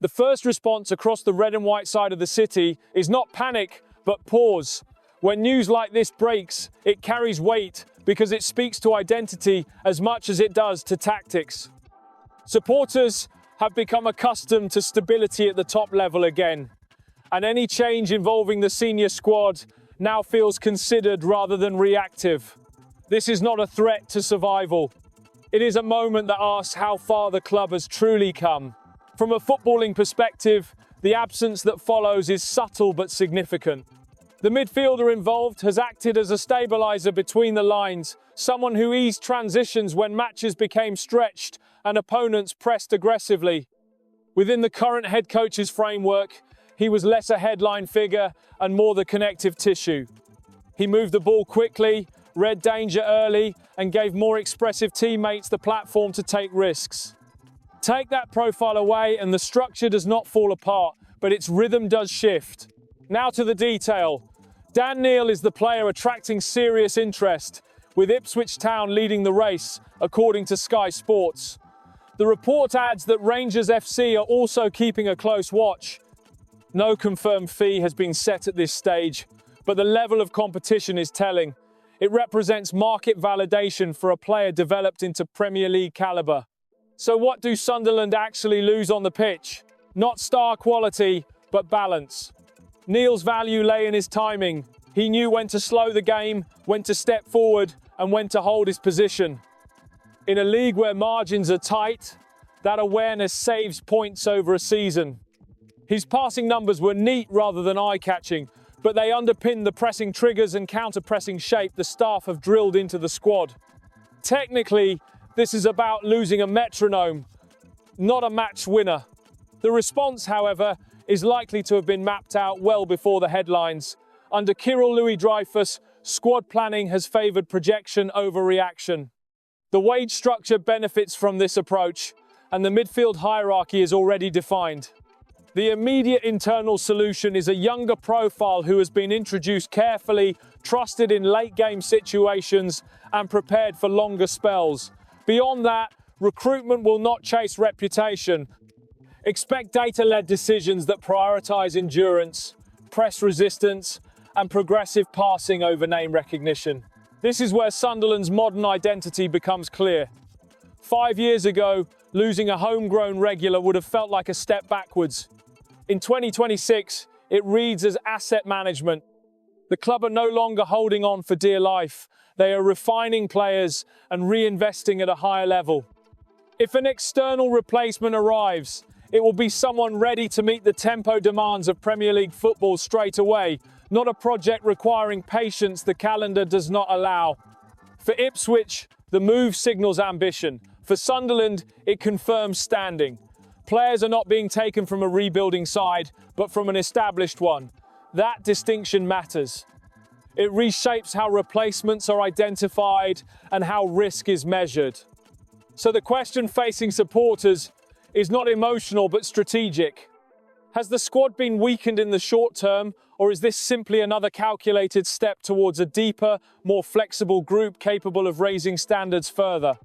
The first response across the red and white side of the city is not panic, but pause. When news like this breaks, it carries weight because it speaks to identity as much as it does to tactics. Supporters have become accustomed to stability at the top level again, and any change involving the senior squad now feels considered rather than reactive. This is not a threat to survival. It is a moment that asks how far the club has truly come. From a footballing perspective, the absence that follows is subtle but significant. The midfielder involved has acted as a stabiliser between the lines, someone who eased transitions when matches became stretched and opponents pressed aggressively. Within the current head coach's framework, he was less a headline figure and more the connective tissue. He moved the ball quickly, read danger early, and gave more expressive teammates the platform to take risks. Take that profile away and the structure does not fall apart, but its rhythm does shift. Now to the detail. Dan Neil is the player attracting serious interest, with Ipswich Town leading the race, according to Sky Sports. The report adds that Rangers FC are also keeping a close watch. No confirmed fee has been set at this stage, but the level of competition is telling. It represents market validation for a player developed into Premier League calibre. So what do Sunderland actually lose on the pitch? Not star quality, but balance. Neil's value lay in his timing. He knew when to slow the game, when to step forward, and when to hold his position. In a league where margins are tight, that awareness saves points over a season. His passing numbers were neat rather than eye-catching, but they underpin the pressing triggers and counter-pressing shape the staff have drilled into the squad. Technically, this is about losing a metronome, not a match winner. The response, however, is likely to have been mapped out well before the headlines. Under Kirill Louis-Dreyfus, squad planning has favoured projection over reaction. The wage structure benefits from this approach, and the midfield hierarchy is already defined. The immediate internal solution is a younger profile who has been introduced carefully, trusted in late-game situations, and prepared for longer spells. Beyond that, recruitment will not chase reputation. Expect data-led decisions that prioritise endurance, press resistance, and progressive passing over name recognition. This is where Sunderland's modern identity becomes clear. 5 years ago, losing a homegrown regular would have felt like a step backwards. In 2026, it reads as asset management. The club are no longer holding on for dear life. They are refining players and reinvesting at a higher level. If an external replacement arrives, it will be someone ready to meet the tempo demands of Premier League football straight away, not a project requiring patience the calendar does not allow. For Ipswich, the move signals ambition. For Sunderland, it confirms standing. Players are not being taken from a rebuilding side, but from an established one. That distinction matters. It reshapes how replacements are identified and how risk is measured. So the question facing supporters is not emotional but strategic. Has the squad been weakened in the short term, or is this simply another calculated step towards a deeper, more flexible group capable of raising standards further?